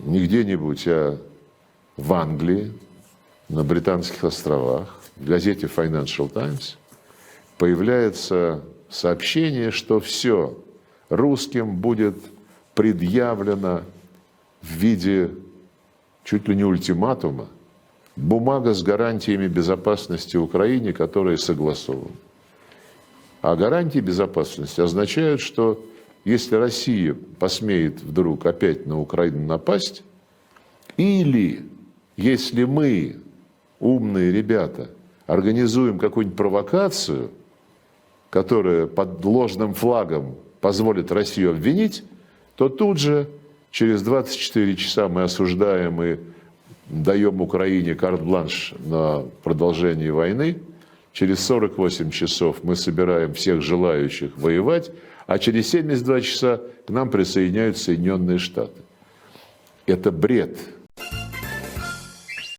не где-нибудь, а в Англии, на Британских островах, в газете Financial Times появляется сообщение, что все, русским будет предъявлено в виде чуть ли не ультиматума бумага с гарантиями безопасности Украине, которые согласованы. А гарантии безопасности означают, что если Россия посмеет вдруг опять на Украину напасть, или если мы, умные ребята, организуем какую-нибудь провокацию, которая под ложным флагом позволит Россию обвинить, то тут же через 24 часа мы осуждаем и даем Украине карт-бланш на продолжение войны, через 48 часов мы собираем всех желающих воевать, а через 72 часа к нам присоединяются Соединенные Штаты. Это бред.